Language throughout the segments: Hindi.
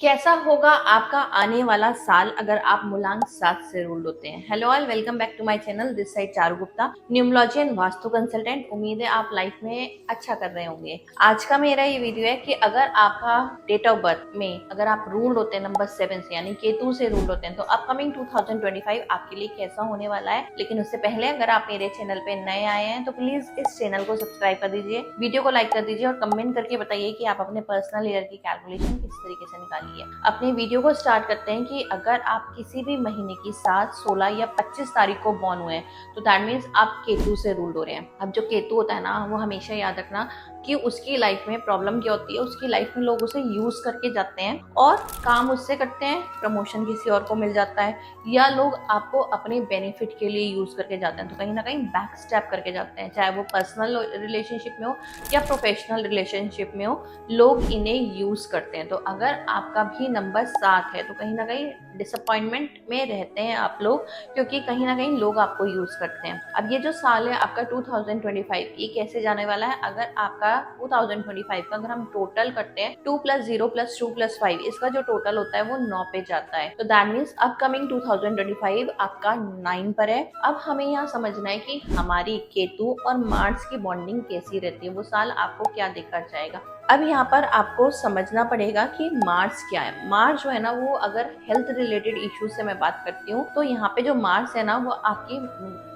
कैसा होगा आपका आने वाला साल अगर आप मूलांक 7 से रूल्ड होते हैं। Hello all, welcome back to my channel. This side Charu Gupta, numerology and vastu consultant. उम्मीद है आप लाइफ में अच्छा कर रहे होंगे। आज का मेरा ये वीडियो है कि अगर आपका डेट ऑफ बर्थ में अगर आप रूल्ड होते हैं नंबर 7 से, यानी केतु से रूल्ड होते हैं, तो अपकमिंग 2025 आपके लिए कैसा होने वाला है। लेकिन उससे पहले अगर आप मेरे चैनल पे नए आए हैं तो प्लीज इस चैनल को सब्सक्राइब कर दीजिए, वीडियो को लाइक कर दीजिए और कमेंट करके बताइए कि आप अपने पर्सनल ईयर की कैलकुलेशन किस तरीके से निकाली है। अपने वीडियो को स्टार्ट करते हैं कि अगर आप किसी भी महीने की 7, 16 या 25 तारीख को बॉर्न हुए हैं तो दैट मीन्स आप केतु से रूल्ड हो रहे हैं। अब जो केतु होता है ना, वो हमेशा याद रखना कि उसकी लाइफ में प्रॉब्लम क्या होती है। उसकी लाइफ में लोग उसे यूज करके जाते हैं और काम उससे करते हैं, प्रमोशन किसी और को मिल जाता है, या लोग आपको अपने बेनिफिट के लिए यूज करके जाते हैं। तो कहीं ना कहीं बैक स्टेप करके जाते हैं, चाहे वो पर्सनल रिलेशनशिप में हो या प्रोफेशनल रिलेशनशिप में हो, लोग इन्हें यूज करते हैं। तो अगर आपका भी नंबर 7 है तो कहीं ना कहीं डिसअपॉइंटमेंट में रहते हैं आप लोग, क्योंकि कहीं ना कहीं लोग आपको यूज करते हैं। अब ये जो साल है आपका 2025, ये कैसे जाने वाला है। अगर आपका 2025 का अगर हम टोटल करते हैं 2 + 0 + 2 + 5, इसका जो टोटल होता है वो 9 पे जाता है। तो दैट मीन्स अपकमिंग 2025 आपका 9 पर है। अब हमें यहाँ समझना है कि हमारी केतु और मार्स की बॉन्डिंग कैसी रहती है, वो साल आपको क्या देखा जाएगा। अब यहाँ पर आपको समझना पड़ेगा कि मार्स क्या है। मार्स जो है ना, वो अगर हेल्थ रिलेटेड इश्यूज से मैं बात करती हूँ तो यहाँ पे जो मार्स है ना, वो आपकी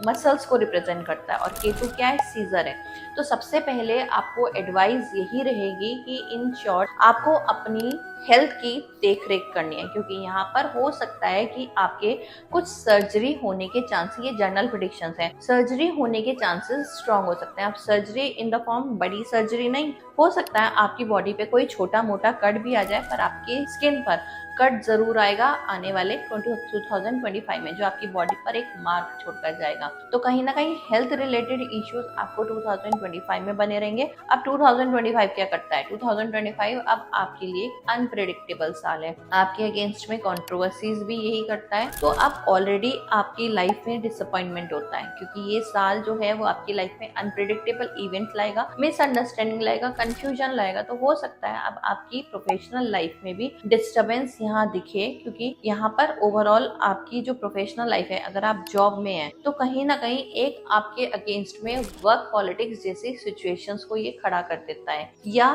मसल्स को रिप्रेजेंट करता है, और केतु क्या है, सीजर है। तो सबसे पहले आपको एडवाइस यही रहेगी कि इन शॉर्ट आपको अपनी हेल्थ की देख रेख करनी है, क्योंकि यहाँ पर हो सकता है कि आपके कुछ सर्जरी होने के चांसेस, ये जर्नल प्रेडिक्शंस हैं, सर्जरी होने के चांसेस स्ट्रांग हो सकते हैं। आप सर्जरी इन द फॉर्म बड़ी सर्जरी नहीं, हो सकता है आपकी बॉडी पे कोई छोटा मोटा कट भी आ जाए, पर आपकी स्किन पर कट जरूर आएगा आने वाले 2025 में, जो आपकी बॉडी पर एक मार्क छोड़कर जाएगा। तो कहीं ना कहीं हेल्थ रिलेटेड इश्यूज आपको 2025 में बने रहेंगे। अब 2025 क्या करता है, 2025 अब आपके लिए अनप्रेडिक्टेबल साल है। आपके अगेंस्ट में कंट्रोवर्सीज भी यही करता है। तो अब ऑलरेडी आपकी लाइफ में डिसअपॉइंटमेंट होता है, क्योंकि ये साल जो है वो आपकी लाइफ में अनप्रेडिक्टेबल इवेंट लाएगा, मिसअंडरस्टैंडिंग लाएगा, कंफ्यूजन लाएगा। तो हो सकता है अब आपकी प्रोफेशनल लाइफ में भी डिस्टर्बेंस यहाँ दिखे, क्योंकि यहाँ पर ओवरऑल आपकी जो प्रोफेशनल लाइफ है, अगर आप जॉब में हैं तो कहीं ना कहीं एक आपके अगेंस्ट में वर्क पॉलिटिक्स जैसी सिचुएशंस को ये खड़ा कर देता है। या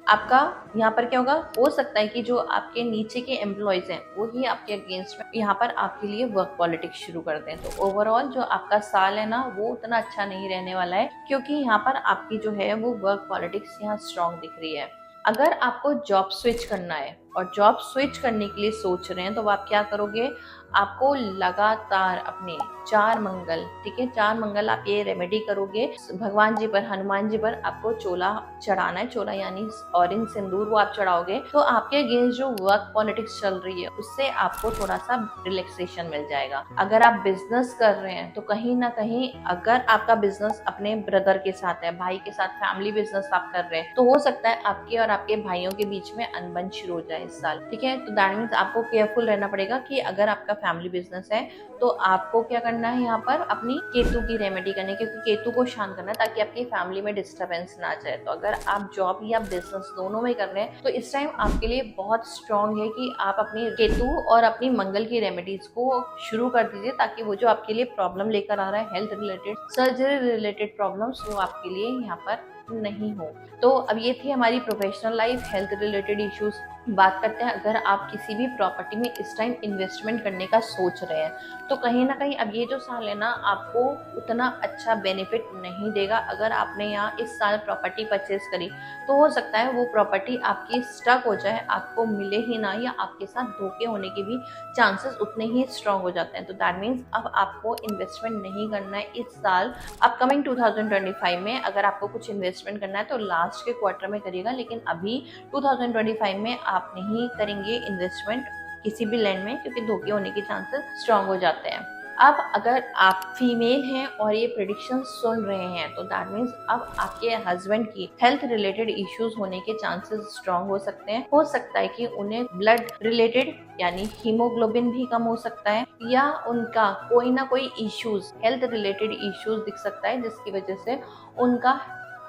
आपका यहाँ पर क्या होगा, हो सकता है कि जो आपके नीचे के एम्प्लॉयज हैं वो ही आपके अगेंस्ट में यहाँ पर आपके लिए वर्क पॉलिटिक्स शुरू कर दें। तो ओवरऑल जो आपका साल है ना, वो उतना अच्छा नहीं रहने वाला है, क्योंकि यहाँ पर आपकी जो है वो वर्क पॉलिटिक्स यहाँ स्ट्रांग दिख रही है। अगर आपको जॉब स्विच करना है और जॉब स्विच करने के लिए सोच रहे हैं तो आप क्या करोगे, आपको लगातार अपने 4 मंगल, ठीक है, 4 मंगल आप ये रेमेडी करोगे। भगवान जी पर, हनुमान जी पर आपको चोला चढ़ाना है। चोला यानी ऑरेंज सिंदूर, वो आप चढ़ाओगे तो आपके अगेंस्ट जो वर्क पॉलिटिक्स चल रही है उससे आपको थोड़ा सा रिलैक्सेशन मिल जाएगा। अगर आप बिजनेस कर रहे हैं तो कहीं ना कहीं अगर आपका बिजनेस अपने ब्रदर के साथ है, भाई के साथ, फैमिली बिजनेस आप कर रहे हैं, तो हो सकता है आपके और आपके भाइयों के बीच में अनबन शुरू हो जाए इस साल, ठीक है। तो दैट मीन्स आपको केयरफुल रहना पड़ेगा कि अगर आपका फैमिली बिजनेस है तो आपको क्या करना है, यहाँ पर अपनी केतु की रेमेडी करनी है, क्योंकि केतु को शांत करना है ताकि आपकी फैमिली में डिस्टर्बेंस ना जाए। तो अगर आप जॉब या बिजनेस दोनों में कर रहे हैं तो इस टाइम आपके लिए बहुत स्ट्रांग है कि आप अपनी केतु और अपनी मंगल की रेमेडीज को शुरू कर दीजिए, ताकि वो जो आपके लिए प्रॉब्लम लेकर आ रहा है, health related, surgery related problems, वो आपके लिए यहाँ पर नहीं हो। तो अब ये थी हमारी professional life, health related issues. बात करते हैं, अगर आप किसी भी प्रॉपर्टी में इस टाइम इन्वेस्टमेंट करने का सोच रहे हैं तो कहीं ना कहीं अब ये जो साल है ना, आपको उतना अच्छा बेनिफिट नहीं देगा। अगर आपने यहाँ इस साल प्रॉपर्टी परचेज करी तो हो सकता है वो प्रॉपर्टी आपकी स्टक हो जाए, आपको मिले ही ना, या आपके साथ धोखे होने के भी चांसेस उतने ही स्ट्रांग हो जाते हैं। तो दैट मीन्स अब आपको इन्वेस्टमेंट नहीं करना है इस साल। अपकमिंग 2025 में अगर आपको कुछ इन्वेस्टमेंट करना है तो लास्ट के क्वार्टर में करिएगा, लेकिन अभी 2025 में आप नहीं करेंगे इन्वेस्टमेंट किसी भी लैंड में, क्योंकि धोखे होने के चांसेस स्ट्रांग हो जाते हैं। अब अगर आप फीमेल हैं और ये प्रेडिक्शन सुन रहे हैं तो दैट मीन्स अब आपके हस्बैंड की हेल्थ रिलेटेड इश्यूज होने के चांसेस स्ट्रांग हो सकते हैं। हो सकता है कि उन्हें ब्लड रिलेटेड यानी हीमोग्लोबिन भी कम हो सकता है, या उनका कोई ना कोई इश्यूज, हेल्थ रिलेटेड इश्यूज दिख सकता है, जिसकी वजह से उनका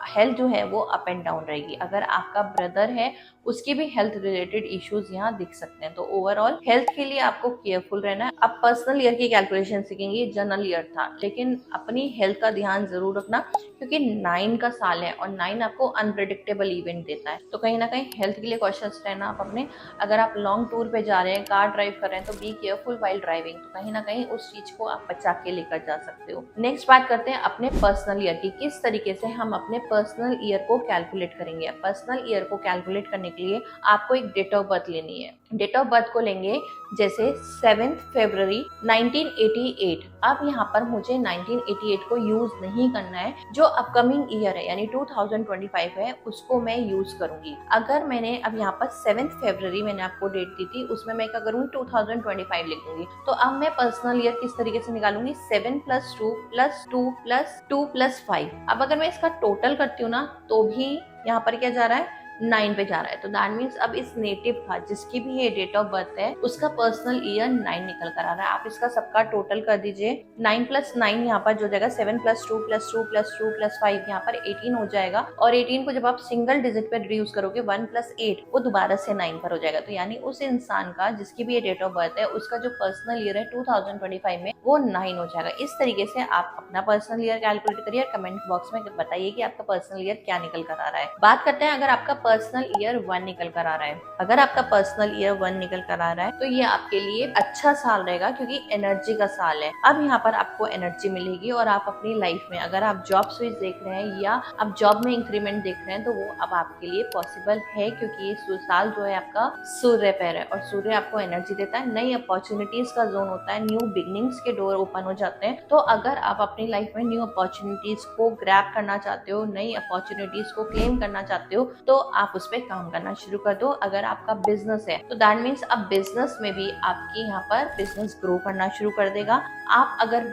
हेल्थ जो है वो अप एंड डाउन रहेगी। अगर आपका ब्रदर है उसकी भी हेल्थ रिलेटेड इश्यूज यहाँ दिख सकते हैं। तो ओवरऑल हेल्थ के लिए आपको केयरफुल रहना है। आप पर्सनल ईयर की कैलकुलेशन सीखेंगे, जनरल ईयर था, लेकिन अपनी हेल्थ का ध्यान जरूर रखना क्योंकि 9 का साल है और 9 आपको अनप्रेडिक्टेबल इवेंट देता है। तो कहीं ना कहीं हेल्थ के लिए कॉशियस रहना आप अपने। अगर आप लॉन्ग टूर पे जा रहे हैं, कार ड्राइव कर रहे हैं, तो बी केयरफुल वाइल ड्राइविंग। तो कहीं ना कहीं उस चीज को आप बचा के लेकर जा सकते हो। नेक्स्ट बात करते हैं अपने पर्सनल ईयर की। किस तरीके से हम अपने पर्सनल ईयर को कैलकुलेट करेंगे। पर्सनल ईयर को कैलकुलेट करने के लिए आपको एक डेट ऑफ बर्थ लेनी है। डेट ऑफ बर्थ को लेंगे जैसे 7 फरवरी 1988। अब यहाँ पर मुझे 1988 को यूज नहीं करना है, जो अपकमिंग ईयर है यानी 2025 है उसको मैं यूज करूंगी। अगर मैंने अब यहाँ पर 7 फरवरी मैंने आपको डेट दी थी, उसमें मैं क्या करूंगी 2025 लिख दूंगी। तो अब मैं पर्सनल ईयर किस तरीके से निकालूंगी 7 + 2 + 2 + 2 + 5। अब अगर मैं इसका टोटल करती हूँ ना तो भी यहाँ पर क्या जा रहा है 9 पे जा रहा है। तो दैट मीन्स अब इस नेटिव का जिसकी भी ये डेट ऑफ बर्थ है उसका पर्सनल ईयर 9 निकल कर आ रहा है। आप इसका सबका टोटल कर दीजिए। 9 + 9 यहाँ पर जो जाएगा 7 + 2 + 2 + 2 + 5 यहाँ पर 18 हो जाएगा। और 18 को जब आप सिंगल डिजिट पे रिड्यूस करोगे 1 + 8 वो दोबारा से 9 पर हो जाएगा। तो यानी उस इंसान का जिसकी भी ये डेट ऑफ बर्थ है उसका जो पर्सनल ईयर है 2025 में वो 9 हो जाएगा। इस तरीके से आप अपना पर्सनल ईयर कैलकुलेट करिए और कमेंट बॉक्स में बताइए कि आपका पर्सनल ईयर क्या निकल कर आ रहा है। बात करते हैं अगर आपका पर्सनल ईयर 1 निकल कर आ रहा है। अगर आपका पर्सनल ईयर 1 निकल कर आ रहा है तो ये आपके लिए अच्छा साल रहेगा क्योंकि एनर्जी का साल है। अब यहाँ पर आपको एनर्जी मिलेगी और आप अपनी लाइफ में अगर आप जॉब स्विच देख रहे हैं या आप जॉब में इंक्रीमेंट देख रहे हैं तो वो अब आपके लिए पॉसिबल है क्योंकि ये साल जो है आपका सूर्य पर है और सूर्य आपको एनर्जी देता है। नई अपॉर्चुनिटीज का जोन होता है, न्यू बिगनिंग्स के डोर ओपन हो जाते हैं। तो अगर आप अपनी लाइफ में न्यू अपॉर्चुनिटीज को ग्रैब करना चाहते हो, नई अपॉर्चुनिटीज को क्लेम करना चाहते हो तो आप उस पर काम करना शुरू कर दो। अगर आपका बिजनेस है तो दैट मीन्स अब बिजनेस में भी आपकी यहाँ पर बिजनेस ग्रो करना शुरू कर देगा। आप अगर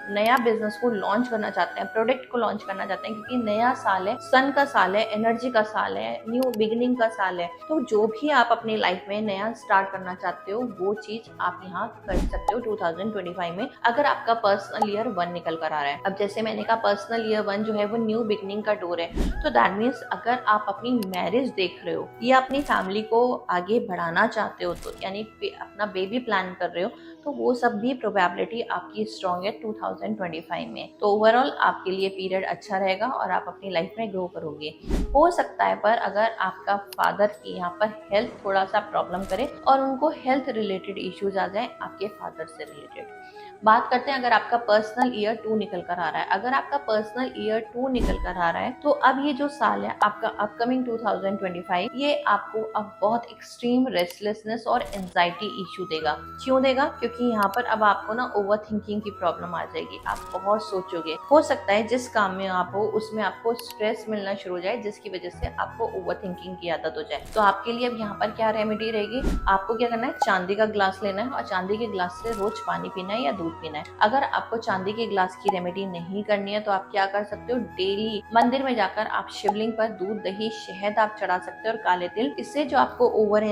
नया बिजनेस को लॉन्च करना चाहते हैं, प्रोडक्ट को लॉन्च करना चाहते हैं क्योंकि नया साल है, सन का साल है, एनर्जी का साल है, न्यू बिगिनिंग का साल है, तो जो भी आप अपनी लाइफ में नया स्टार्ट करना चाहते हो वो चीज आप यहाँ कर सकते हो 2025 में अगर आपका पर्सनल ईयर 1 निकल कर आ रहा है। अब जैसे मैंने कहा पर्सनल ईयर 1 जो है वो न्यू बिगिनिंग का डोर है। तो दैट मीन्स अगर आप अपनी मैरिज देख रहे हो या अपनी फैमिली को आगे बढ़ाना चाहते हो तो यानी अपना बेबी प्लान कर रहे हो तो वो सब भी प्रोबेबिलिटी आपकी स्ट्रॉन्ग है 2025 में। तो ओवरऑल आपके लिए पीरियड अच्छा रहेगा और आप अपनी लाइफ में ग्रो करोगे। हो सकता है पर अगर आपका फादर की यहाँ पर हेल्थ थोड़ा सा प्रॉब्लम करे और उनको हेल्थ रिलेटेड इश्यूज आ जाए आपके फादर से रिलेटेड। बात करते हैं अगर आपका पर्सनल ईयर 2 निकल कर आ रहा है। अगर आपका पर्सनल ईयर 2 निकल कर आ रहा है तो अब ये जो साल है आपका अपकमिंग 2025 ये आपको अब बहुत एक्सट्रीम रेस्टलेसनेस और एंजाइटी इश्यू देगा। क्यों देगा? क्योंकि यहाँ पर अब आपको ना ओवर थिंकिंग की प्रॉब्लम आ जाएगी। आप बहुत सोचोगे। हो सकता है जिस काम में आप हो उसमें आपको स्ट्रेस मिलना शुरू हो जाए जिसकी वजह से आपको ओवर थिंकिंग की आदत हो जाए। तो आपके लिए अब यहाँ पर क्या रेमेडी रहेगी? आपको क्या करना है, चांदी का ग्लास लेना है और चांदी के ग्लास से रोज पानी पीना है या दूध पीना है। अगर आपको चांदी के ग्लास की रेमेडी नहीं करनी है तो आप क्या कर सकते हो, डेली मंदिर में जाकर आप शिवलिंग पर दूध, दही, शहद आप चढ़ा सकते हो और काले तिल। इससे जो आपको ओवर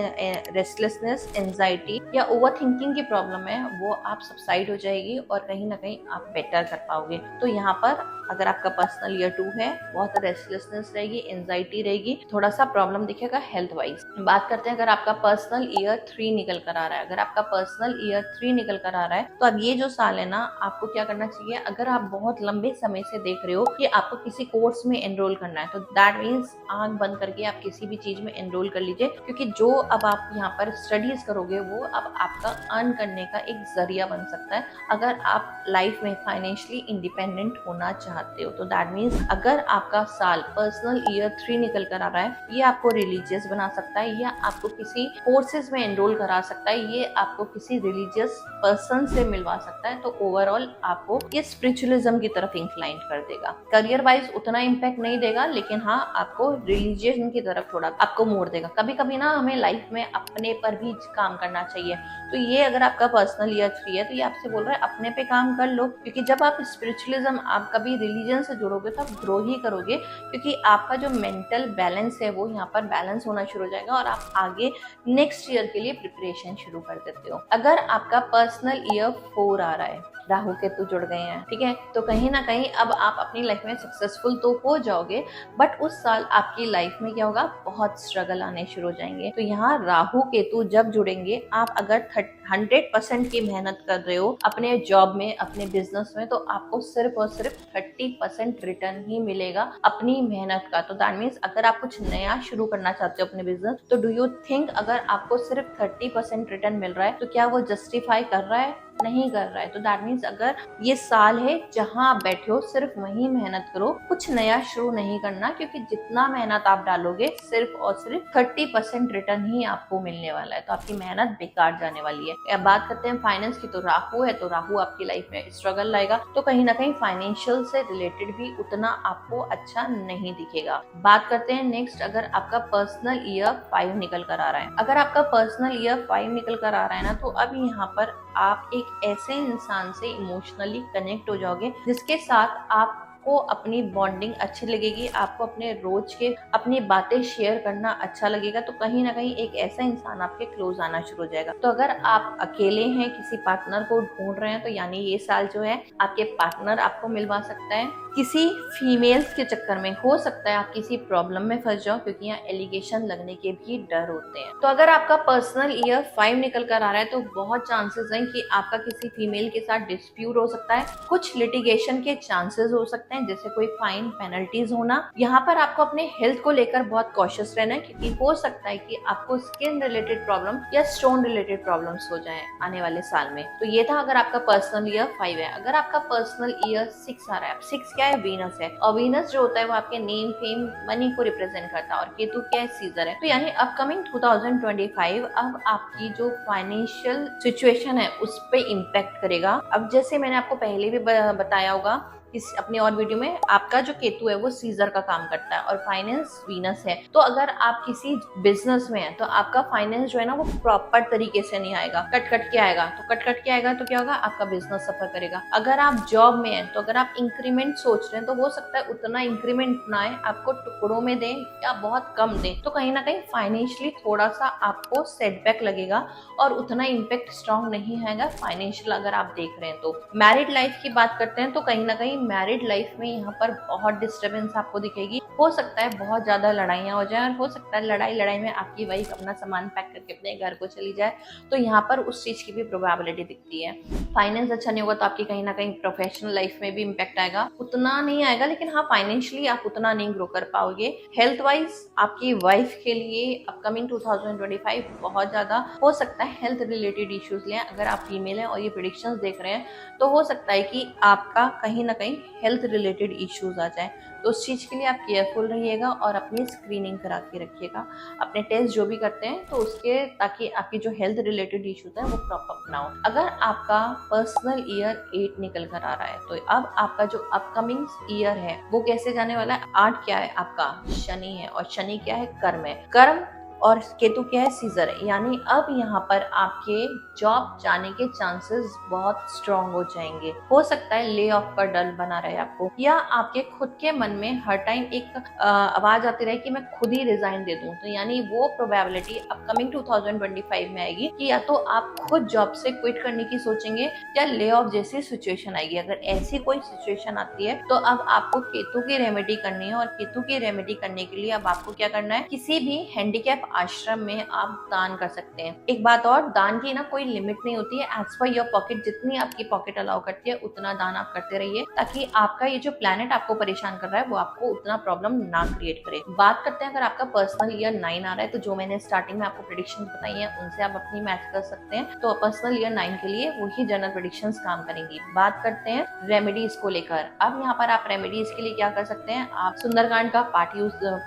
रेस्टलेसनेस, एंजाइटी या ओवर थिंकिंग की प्रॉब्लम है वो आप सबसाइड हो जाएगी और कहीं ना कहीं आप बेटर कर पाओगे। तो यहाँ पर अगर आपका पर्सनल ईयर 2 है बहुत रेस्टलेसनेस रहेगी, एंजाइटी रहेगी, थोड़ा सा प्रॉब्लम दिखेगा हेल्थ वाइज। बात करते हैं अगर आपका पर्सनल ईयर 3 निकल कर आ रहा है। अगर आपका पर्सनल ईयर 3 निकल कर आ रहा है तो अब ये जो साल है ना आपको क्या करना चाहिए, अगर आप बहुत लंबे समय से देख रहे हो कि आपको किसी कोर्स में एनरोल करना है तो दैट मीन्स आंख बंद करके आप किसी भी चीज में एनरोल कर लीजिए क्योंकि जो अब आप यहाँ पर स्टडीज करोगे वो अब आपका अर्न करने का एक जरिया बन सकता है। अगर आप लाइफ में फाइनेंशियली इंडिपेंडेंट होना चाहते हो तो दैट मीन्स अगर आपका साल पर्सनल ईयर 3 निकल कर आ रहा है ये आपको रिलीजियस बना सकता है या आपको किसी कोर्सेज में एनरोल करा सकता है, ये आपको किसी रिलीजियस पर्सन से मिलवा सकता है। तो ओवरऑल आपको ये स्पिरिचुअलिज्म की तरफ इंक्लाइंट कर देगा। करियर वाइज उतना इम्पैक्ट नहीं देगा लेकिन हाँ आपको रिलीजियन की तरफ थोड़ा आपको मोड़ देगा। कभी कभी ना हमें लाइफ में अपने पर भी काम करना चाहिए। तो ये अगर आपका पर्सनल ईयर 3 है तो ये आपसे बोल रहा है अपने पे काम कर लो क्योंकि जब आप स्पिरिचुअलिज्म, आप कभी रिलीजन से जुड़ोगे तो आप ग्रो ही करोगे क्योंकि आपका जो मेंटल बैलेंस है वो यहाँ पर बैलेंस होना शुरू हो जाएगा और आप आगे नेक्स्ट ईयर के लिए प्रिपरेशन शुरू कर देते हो। अगर आपका पर्सनल ईयर 4 आ रहा है राहु केतु जुड़ गए हैं, ठीक है। तो कहीं ना कहीं अब आप अपनी लाइफ में सक्सेसफुल तो हो जाओगे, बट उस साल आपकी लाइफ में क्या होगा, बहुत स्ट्रगल आने शुरू हो जाएंगे। तो यहाँ राहु केतु जब जुड़ेंगे, आप अगर 100% की मेहनत कर रहे हो अपने जॉब में, अपने बिजनेस में, तो आपको सिर्फ और सिर्फ 30% रिटर्न ही मिलेगा अपनी मेहनत का। तो दैट मीन्स अगर आप कुछ नया शुरू करना चाहते हो अपने बिजनेस, तो डू यू थिंक अगर आपको सिर्फ 30% रिटर्न मिल रहा है तो क्या वो जस्टिफाई कर रहा है? नहीं कर रहा है। तो दैट मीन्स अगर ये साल है जहां आप बैठे हो, सिर्फ वही मेहनत करो, कुछ नया शुरू नहीं करना, क्योंकि जितना मेहनत आप डालोगे सिर्फ और सिर्फ 30% रिटर्न ही आपको मिलने वाला है। तो आपकी मेहनत बेकार जाने वाली है। अब बात करते हैं फाइनेंस की, तो राहु है, तो राहु आपकी लाइफ में स्ट्रगल लाएगा, तो कहीं ना कहीं फाइनेंशियल से रिलेटेड भी उतना आपको अच्छा नहीं दिखेगा। बात करते हैं नेक्स्ट, अगर आपका पर्सनल ईयर 5 निकल कर आ रहा है, अगर आपका पर्सनल ईयर 5 निकल कर आ रहा है ना, तो अब यहाँ पर आप एक ऐसे इंसान से इमोशनली कनेक्ट हो जाओगे जिसके साथ आपको अपनी बॉन्डिंग अच्छी लगेगी, आपको अपने रोज के अपनी बातें शेयर करना अच्छा लगेगा। तो कहीं ना कहीं एक ऐसा इंसान आपके क्लोज आना शुरू हो जाएगा। तो अगर आप अकेले हैं, किसी पार्टनर को ढूंढ रहे हैं, तो यानी ये साल जो है आपके पार्टनर आपको मिलवा सकता है। किसी फीमेल्स के चक्कर में हो सकता है आप किसी प्रॉब्लम में फंस जाओ, क्योंकि यहाँ एलिगेशन लगने के भी डर होते हैं। तो अगर आपका पर्सनल ईयर 5 निकल कर आ रहा है, तो बहुत चांसेस हैं कि आपका किसी फीमेल के साथ डिस्प्यूट हो सकता है, कुछ लिटिगेशन के चांसेस हो सकते हैं, जैसे कोई फाइन पेनल्टीज होना। यहाँ पर आपको अपने हेल्थ को लेकर बहुत कॉशियस रहना है, क्योंकि हो सकता है कि आपको स्किन रिलेटेड प्रॉब्लम या स्टोन रिलेटेड प्रॉब्लम्स हो जाए आने वाले साल में। तो ये था अगर आपका पर्सनल ईयर 5 है। अगर आपका पर्सनल ईयर 6 आ रहा है, 6 क्या है, वीनस है, और वीनस जो होता है वो आपके नेम, फेम, मनी को रिप्रेजेंट करता है, और केतु क्या है, सीजर है। तो यानी अपकमिंग 2025 अब आपकी जो फाइनेंशियल सिचुएशन है उस पे इम्पैक्ट करेगा। अब जैसे मैंने आपको पहले भी बताया होगा इस अपने और वीडियो में, आपका जो केतु है वो सीजर का काम करता है और फाइनेंस वीनस है। तो अगर आप किसी बिजनेस में है, तो आपका फाइनेंस जो है ना वो प्रॉपर तरीके से नहीं आएगा, कट कट के आएगा। तो कट कट के आएगा तो क्या होगा, आपका बिजनेस सफर करेगा। अगर आप जॉब में है, तो अगर आप इंक्रीमेंट सोच रहे हैं, तो हो सकता है उतना इंक्रीमेंट ना आए, आपको टुकड़ों में दें या बहुत कम दें। तो कहीं ना कहीं फाइनेंशियली थोड़ा सा आपको सेटबैक लगेगा और उतना इम्पैक्ट स्ट्रॉन्ग नहीं आएगा फाइनेंशियल। अगर आप देख रहे हैं तो मैरिड लाइफ की बात करते हैं, तो कहीं ना कहीं मैरिड लाइफ में यहाँ पर बहुत डिस्टर्बेंस आपको दिखेगी। हो सकता है बहुत ज्यादा लड़ाइयाँ हो जाए, और हो सकता है लड़ाई में आपकी वाइफ अपना सामान पैक करके अपने घर को चली जाए। तो यहाँ पर उस चीज की भी प्रोबेबिलिटी दिखती है। फाइनेंस अच्छा नहीं होगा तो आपकी कहीं ना कहीं प्रोफेशनल लाइफ में भी इम्पैक्ट आएगा, उतना नहीं आएगा, लेकिन हाँ फाइनेंशियली आप उतना नहीं ग्रो कर पाओगे। हेल्थ वाइज आपकी वाइफ के लिए अपकमिंग 2025 बहुत ज्यादा हो सकता है हेल्थ रिलेटेड इश्यूज लें। अगर आप फीमेल हैं और ये प्रेडिक्शंस देख रहे हैं, तो हो सकता है कि आपका कहीं ना कहीं हेल्थ रिलेटेड इश्यूज आ जाए। तो उस चीज़ के लिए आप केयरफुल रहिएगा और अपनी स्क्रीनिंग करा के रखिएगा, अपने टेस्ट जो भी करते हैं तो उसके, ताकि आपकी जो हेल्थ रिलेटेड इश्यूज है वो प्रॉपर अपनाओ। अगर आपका पर्सनल ईयर 8 निकल कर आ रहा है, तो अब आपका जो अपकमिंग ईयर है वो कैसे जाने वाला है। 8 क्या है, आपका शनि है, और शनि क्या है, कर्म है। कर्म और केतु क्या है, सीजर है। यानी अब यहाँ पर आपके जॉब जाने के चांसेस बहुत स्ट्रॉन्ग हो जाएंगे। हो सकता है ले ऑफ का डर बना रहे आपको, या आपके खुद के मन में हर टाइम एक आवाज आती रहे कि मैं खुद ही रिजाइन दे दूं। तो यानी वो प्रोबेबिलिटी अपकमिंग 2025 में आएगी कि या तो आप खुद जॉब से क्विट करने की सोचेंगे या ले ऑफ जैसी सिचुएशन आएगी। अगर ऐसी कोई सिचुएशन आती है तो अब आपको केतु की रेमेडी करनी है, और केतु की रेमेडी करने के लिए अब आपको क्या करना है, किसी भी हैंडीकैप आश्रम में आप दान कर सकते हैं। एक बात और, दान की ना कोई लिमिट नहीं होती है, एज पर योर पॉकेट, जितनी आपकी पॉकेट अलाउ करती है उतना दान आप करते रहिए, ताकि आपका ये जो प्लैनेट आपको परेशान कर रहा है वो आपको उतना प्रॉब्लम ना क्रिएट करे। बात करते हैं अगर आपका पर्सनल ईयर 9 आ रहा है, तो जो मैंने स्टार्टिंग में आपको प्रेडिक्शन बताई है उनसे आप अपनी मैच कर सकते हैं। तो पर्सनल ईयर 9 के लिए वही जनरल प्रेडिक्शन काम करेंगी। बात करते हैं रेमेडीज को लेकर। अब यहाँ पर आप रेमेडीज के लिए क्या कर सकते हैं, आप सुंदरकांड का पाठ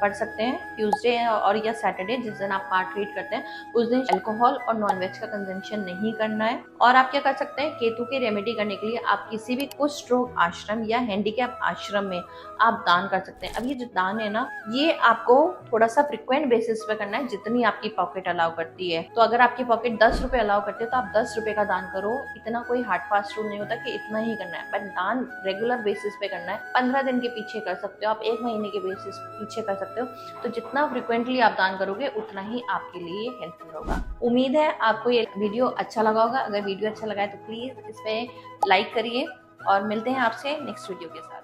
पढ़ सकते हैं ट्यूसडे और या सैटरडे, जिस दिन आप पार्ट रीड करते हैं उस दिन अल्कोहल और नॉनवेज का कंजम्पशन नहीं करना है। और आप क्या कर सकते हैं, केतु की रेमेडी करने के लिए आप किसी भी कुष्ठ रोग आश्रम या हैंडीकैप आश्रम में आप दान कर सकते हैं। अब ये जो दान है ना, ये आपको थोड़ा सा फ्रिक्वेंट बेसिस पे करना है, जितनी आपकी पॉकेट अलाउ करती है। तो अगर आपकी पॉकेट 10 रुपए अलाउ करती है तो आप 10 रुपए का दान करो। इतना कोई हार्ड फास्ट रूल नहीं होता कि इतना ही करना है, बट दान रेगुलर बेसिस पे करना है। 15 दिन के पीछे कर सकते हो आप, 1 महीने के बेसिस पीछे कर सकते हो। तो जितना फ्रिक्वेंटली आप दान करोगे उतना ही आपके लिए हेल्पफुल होगा। उम्मीद है आपको ये वीडियो अच्छा लगा होगा। अगर वीडियो अच्छा लगा है तो प्लीज़ इस पे लाइक करिए और मिलते हैं आपसे नेक्स्ट वीडियो के साथ।